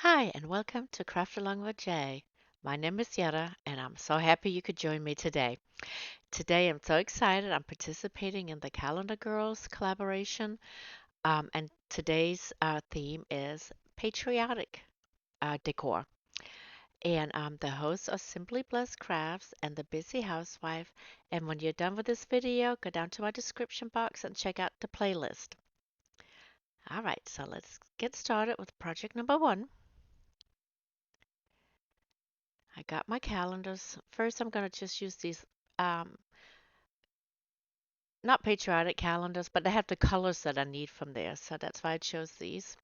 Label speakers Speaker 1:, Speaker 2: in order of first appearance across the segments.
Speaker 1: Hi, and welcome to Craft Along with Jay. My name is Yetta, and I'm so happy you could join me today. Today, I'm so excited. I'm participating in the Calendar Girls collaboration, and today's theme is Patriotic Decor. And the hosts are Simply Blessed Crafts and the Busy Housewife. And when you're done with this video, go down to my description box and check out the playlist. All right, so let's get started with project number one. I got my calendars. First, I'm going to just use these, um, not patriotic calendars, but they have the colors that I need from there. So that's why I chose these.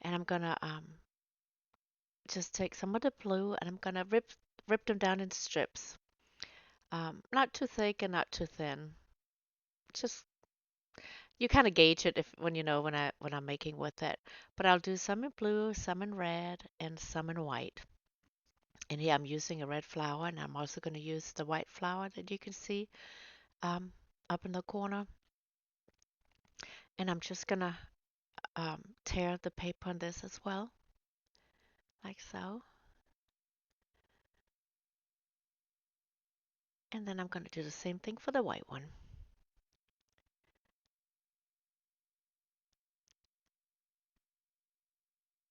Speaker 1: And I'm going to just take some of the blue and I'm going to rip them down in strips. Not too thick and not too thin. Just you kind of gauge it if when you know when I'm making with it. But I'll do some in blue, some in red, and some in white. And here I'm using a red flower, and I'm also going to use the white flower that you can see um, up in the corner. And I'm just gonna tear the paper on this as well, like so. And then I'm gonna do the same thing for the white one.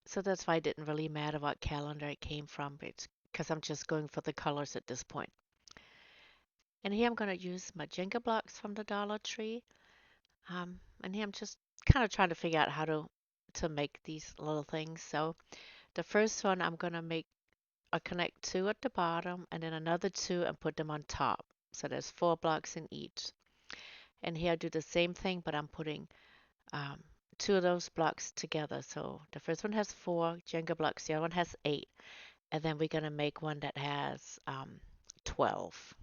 Speaker 1: So that's why it didn't really matter what calendar it came from. It's because I'm just going for the colors at this point. And here I'm gonna use my Jenga blocks from the Dollar Tree. And here I'm just kind of trying to figure out how to make these little things. So the first one I'm gonna make a connect two at the bottom and then another two and put them on top. So there's 4 blocks in each. And here I do the same thing, but I'm putting um, two of those blocks together. So the first one has 4 Jenga blocks, the other one has 8, and then we're going to make one that has 12.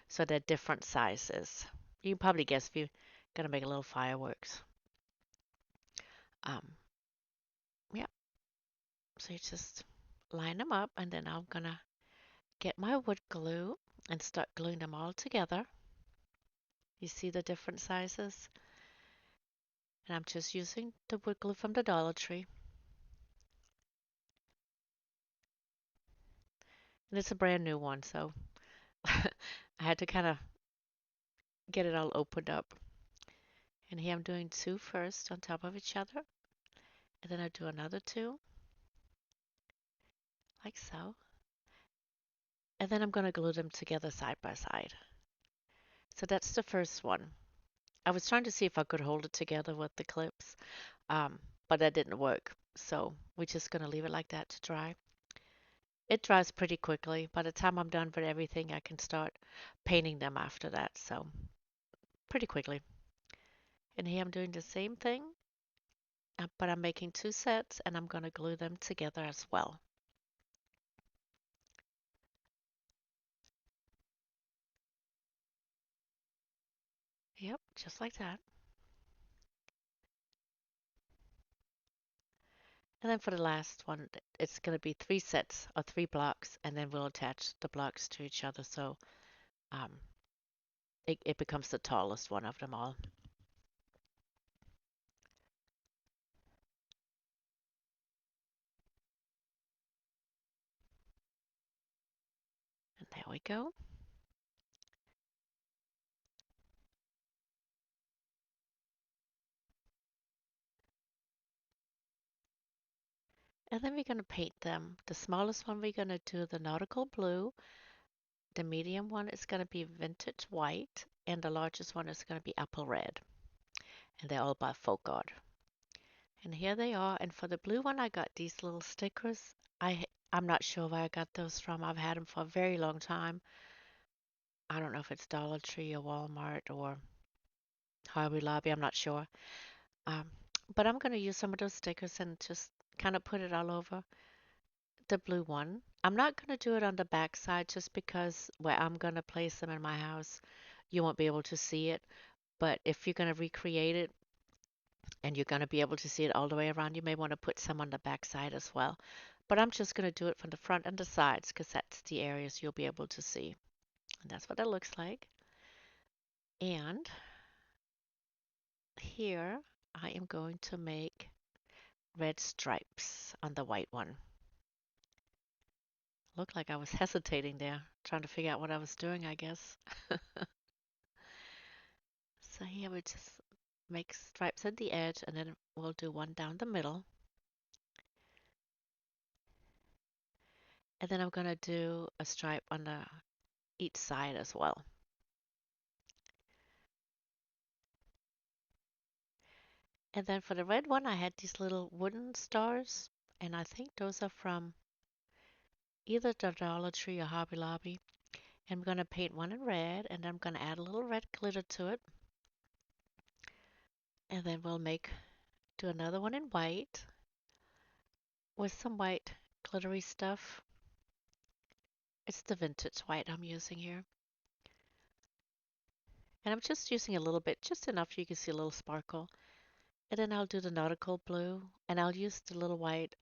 Speaker 1: So they're different sizes. You can probably guess if you're going to make a little fireworks. Um, yeah, so you just line them up, and then I'm going to get my wood glue and start gluing them all together. You see the different sizes? And I'm just using the wood glue from the Dollar Tree. And it's a brand new one, so I had to kind of get it all opened up. And here I'm doing 2 first on top of each other. And then I do another 2, like so. And then I'm going to glue them together side by side. So that's the first one. I was trying to see if I could hold it together with the clips, but that didn't work. So we're just going to leave it like that to dry. It dries pretty quickly. By the time I'm done with everything, I can start painting them after that. So pretty quickly. And here I'm doing the same thing, but I'm making 2 sets and I'm going to glue them together as well. Yep, just like that. And then for the last one, it's going to be 3 sets or 3 blocks, and then we'll attach the blocks to each other so um, it becomes the tallest one of them all. And there we go. And then we're going to paint them. The smallest one we're going to do the nautical blue. The medium one is going to be vintage white, and the largest one is going to be apple red. And they're all by Folk Art. And here they are. And for the blue one, I got these little stickers. I'm not sure where I got those from. I've had them for a very long time. I don't know if it's Dollar Tree or Walmart or Hobby Lobby. I'm not sure. Um, but I'm going to use some of those stickers and just kind of put it all over the blue one. I'm not going to do it on the back side just because where I'm going to place them in my house, you won't be able to see it. But if you're going to recreate it and you're going to be able to see it all the way around, you may want to put some on the back side as well. But I'm just going to do it from the front and the sides because that's the areas you'll be able to see. And that's what it looks like. And here I am going to make red stripes on the white one. Looked like I was hesitating there, trying to figure out what I was doing, I guess. So here we just make stripes at the edge, and then we'll do one down the middle. And then I'm going to do a stripe on each side as well. And then for the red one, I had these little wooden stars, and I think those are from either the Dollar Tree or Hobby Lobby. And I'm going to paint one in red, and I'm going to add a little red glitter to it. And then we'll do another one in white with some white glittery stuff. It's the vintage white I'm using here. And I'm just using a little bit, just enough you can see a little sparkle. And then I'll do the nautical blue, and I'll use the little white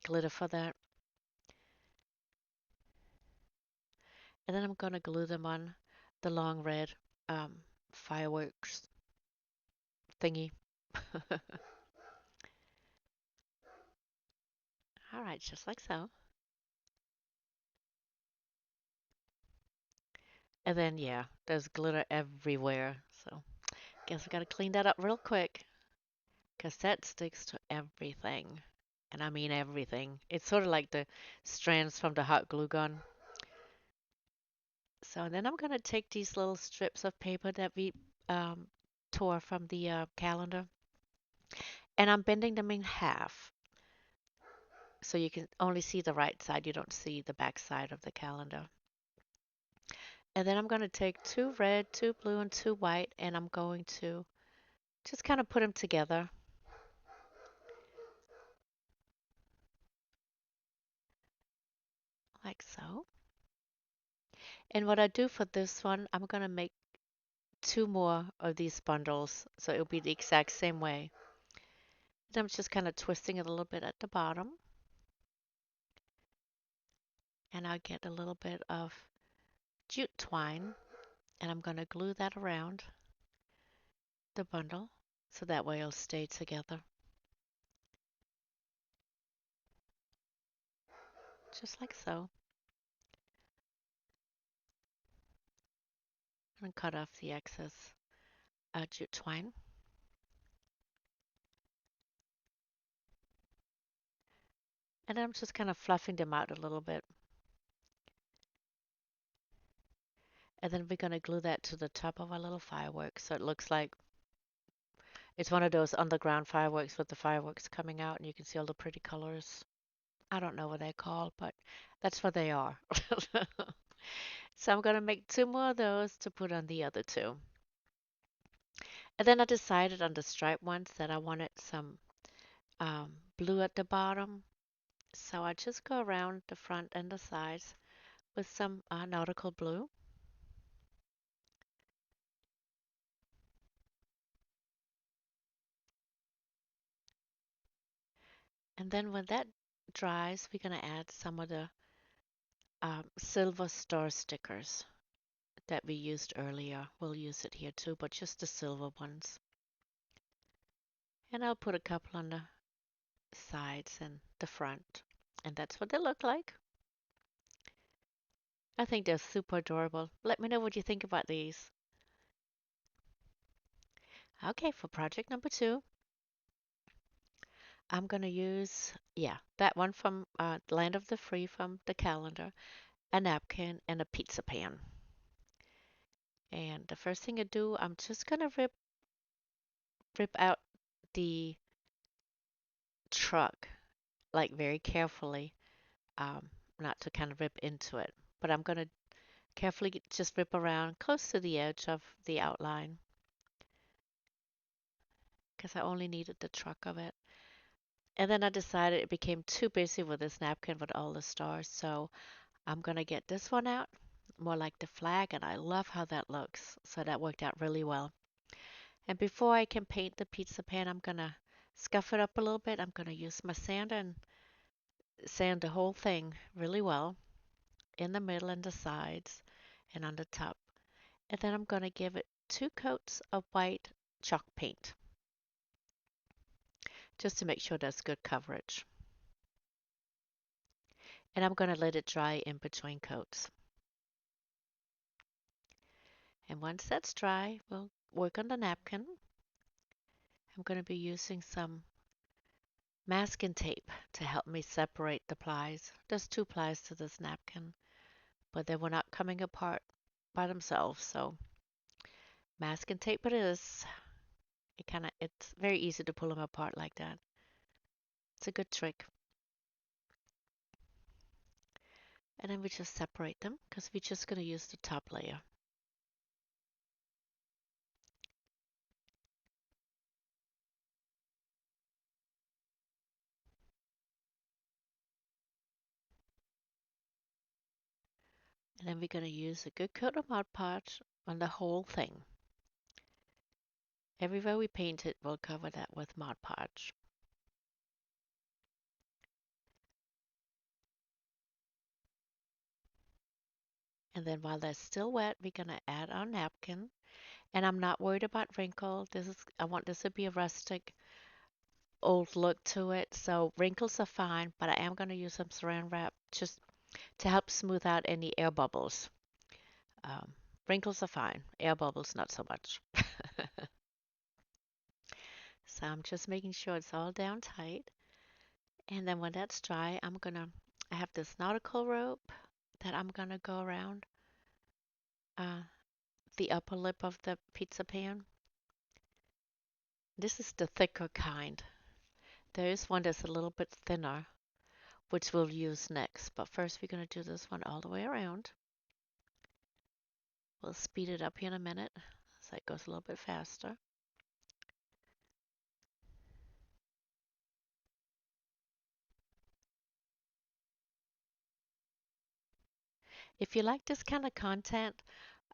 Speaker 1: glitter for that. And then I'm going to glue them on the long red fireworks thingy. All right, just like so. And then, yeah, there's glitter everywhere. So guess I got to clean that up real quick because that sticks to everything. And I mean everything. It's sort of like the strands from the hot glue gun. So then I'm going to take these little strips of paper that we um, tore from the calendar, and I'm bending them in half. So you can only see the right side. You don't see the back side of the calendar. And then I'm going to take two red, two blue, and two white, and I'm going to just kind of put them together like so. And what I do for this one, I'm going to make two more of these bundles, so it'll be the exact same way. And I'm just kind of twisting it a little bit at the bottom, and I'll get a little bit of jute twine, and I'm going to glue that around the bundle, so that way it'll stay together. Just like so. And cut off the excess jute twine. And then I'm just kind of fluffing them out a little bit. And then we're going to glue that to the top of our little fireworks. So it looks like it's one of those underground fireworks with the fireworks coming out and you can see all the pretty colors. I don't know what they're called, but that's what they are. So I'm going to make two more of those to put on the other two. And then I decided on the striped ones that I wanted some blue at the bottom. So I just go around the front and the sides with some nautical blue. And then when that dries, we're going to add some of the silver star stickers that we used earlier. We'll use it here too, but just the silver ones. And I'll put a couple on the sides and the front. And that's what they look like. I think they're super adorable. Let me know what you think about these. Okay, for project number 2, I'm going to use, yeah, that one from Land of the Free from the calendar, a napkin, and a pizza pan. And the first thing I do, I'm just going to rip out the truck, like very carefully, not to kind of rip into it. But I'm going to carefully just rip around close to the edge of the outline because I only needed the truck of it. And then I decided it became too busy with this napkin with all the stars, so I'm going to get this one out, more like the flag, and I love how that looks. So that worked out really well. And before I can paint the pizza pan, I'm going to scuff it up a little bit. I'm going to use my sander and sand the whole thing really well in the middle and the sides and on the top. And then I'm going to give it 2 coats of white chalk paint just to make sure there's good coverage. And I'm going to let it dry in between coats. And once that's dry, we'll work on the napkin. I'm going to be using some masking tape to help me separate the plies. There's two plies to this napkin, but they were not coming apart by themselves, so masking tape it is. It's very easy to pull them apart like that. It's a good trick. And then we just separate them because we're just going to use the top layer. And then we're going to use a good coat of Mod Podge on the whole thing. Everywhere we paint it, we'll cover that with Mod Podge. And then while that's still wet, we're going to add our napkin. And I'm not worried about wrinkle. I want this to be a rustic old look to it. So wrinkles are fine, but I am going to use some saran wrap just to help smooth out any air bubbles. Um, Wrinkles are fine. Air bubbles, not so much. So I'm just making sure it's all down tight. And then when that's dry, I have this nautical rope that I'm gonna go around uh, the upper lip of the pizza pan. This is the thicker kind. There is one that's a little bit thinner, which we'll use next. But first we're gonna do this one all the way around. We'll speed it up here in a minute so it goes a little bit faster. If you like this kind of content,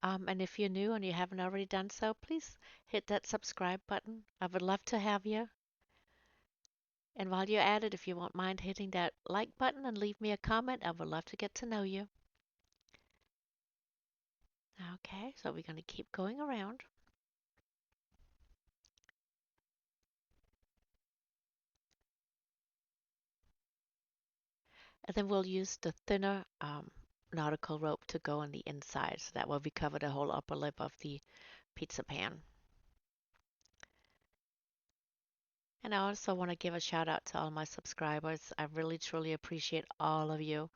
Speaker 1: and if you're new and you haven't already done so, please hit that subscribe button. I would love to have you. And while you're at it, if you won't mind hitting that like button and leave me a comment, I would love to get to know you. Okay, so we're going to keep going around. And then we'll use the thinner nautical rope to go on the inside. So that way we cover the whole upper lip of the pizza pan. And I also want to give a shout out to all my subscribers. I really truly appreciate all of you.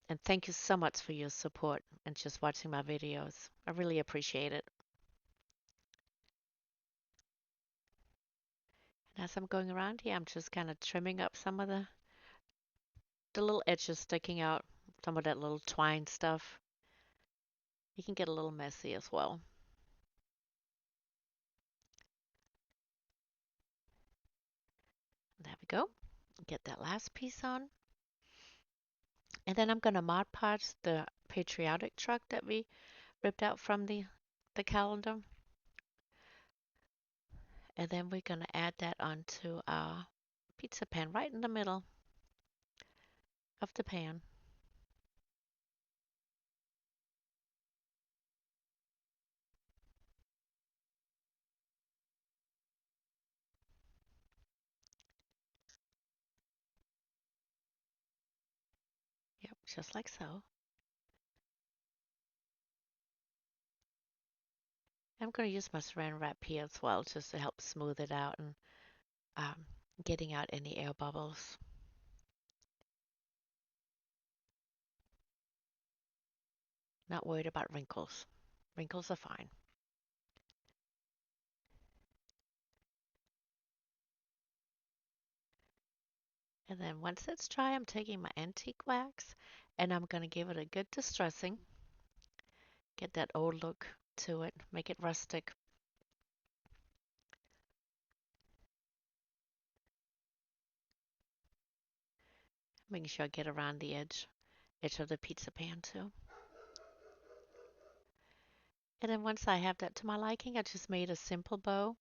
Speaker 1: And thank you so much for your support and just watching my videos. I really appreciate it. And as I'm going around here, I'm just kind of trimming up some of the little edges sticking out, some of that little twine stuff. You can get a little messy as well. There we go. Get that last piece on. And then I'm going to Mod Podge the Patriotic truck that we ripped out from the calendar. And then we're going to add that onto our pizza pan right in the middle of the pan. Yep, just like so. I'm going to use my saran wrap here as well just to help smooth it out and um, getting out any air bubbles. Not worried about wrinkles. Wrinkles are fine. And then once it's dry, I'm taking my antique wax and I'm going to give it a good distressing. Get that old look to it, make it rustic. Making sure I get around the edge of the pizza pan too. And then once I have that to my liking, I just made a simple bow.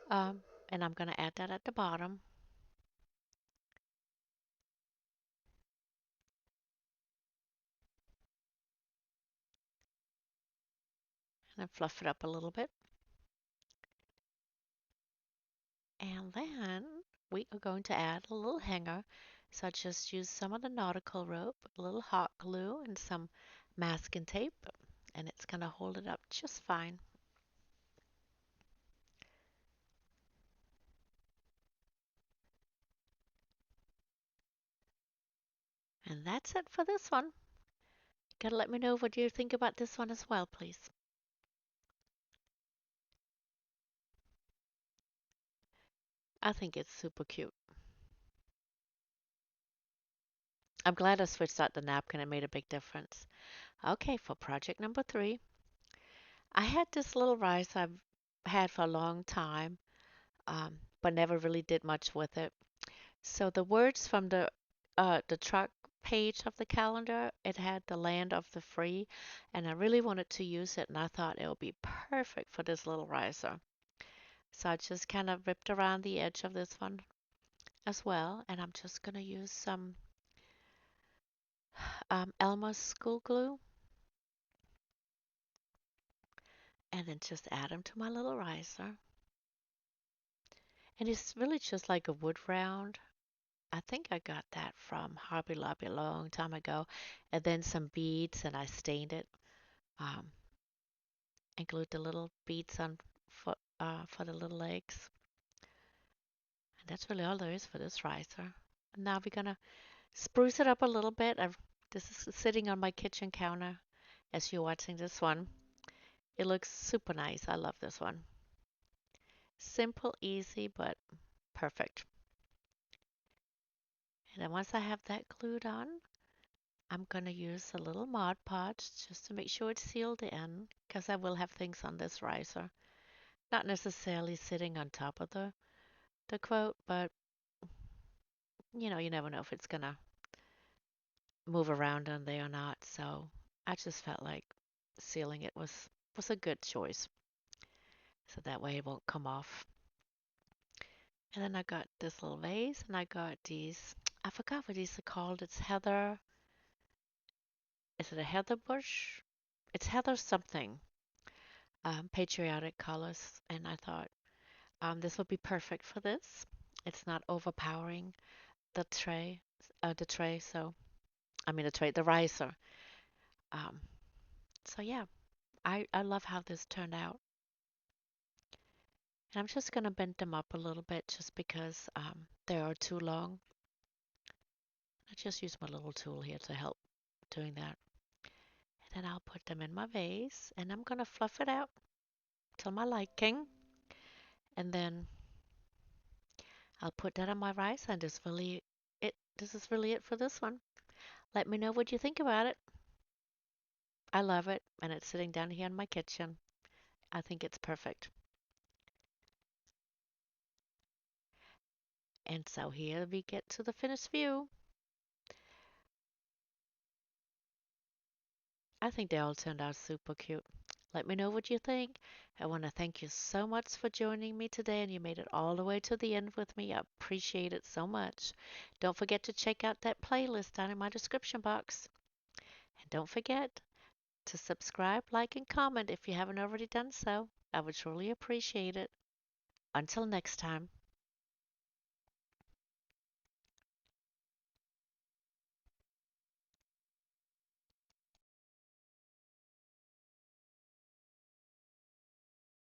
Speaker 1: And I'm going to add that at the bottom. And then fluff it up a little bit. And then we are going to add a little hanger. So I just used some of the nautical rope, a little hot glue, and some masking tape, and it's going to hold it up just fine. And that's it for this one. Gotta let me know what you think about this one as well, please. I think it's super cute. I'm glad I switched out the napkin. It made a big difference. Okay, for project number 3, I had this little rice I've had for a long time, but never really did much with it. So the words from the truck page of the calendar, it had the land of the free, and I really wanted to use it, and I thought it would be perfect for this little riser. So I just kind of ripped around the edge of this one as well, and I'm just gonna use some Elmer's school glue, and then just add them to my little riser. And it's really just like a wood round. I think I got that from Hobby Lobby a long time ago. And then some beads, and I stained it um, and glued the little beads on for the little legs. And that's really all there is for this riser. Now we're gonna spruce it up a little bit. This is sitting on my kitchen counter as you're watching this one. It looks super nice. I love this one. Simple, easy, but perfect. And then once I have that glued on, I'm going to use a little Mod Podge just to make sure it's sealed in, because I will have things on this riser. Not necessarily sitting on top of the quote, but you never know if it's going to move around on there or not. So I just felt like sealing it was a good choice. So that way it won't come off. And then I got this little vase, and I got these, I forgot what these are called. It's heather, is it a heather bush? It's heather something, patriotic colors. And I thought this would be perfect for this. It's not overpowering the tray. So I mean the riser. Um, so yeah, I love how this turned out. And I'm just gonna bend them up a little bit just because they are too long. I just use my little tool here to help doing that. And then I'll put them in my vase, and I'm gonna fluff it out to my liking. And then I'll put that on my rice, and this is really it for this one. Let me know what you think about it. I love it, and it's sitting down here in my kitchen. I think it's perfect. And so here we get to the finished view. I think they all turned out super cute. Let me know what you think. I want to thank you so much for joining me today, and you made it all the way to the end with me. I appreciate it so much. Don't forget to check out that playlist down in my description box. And don't forget to subscribe, like, and comment if you haven't already done so. I would truly appreciate it. Until next time.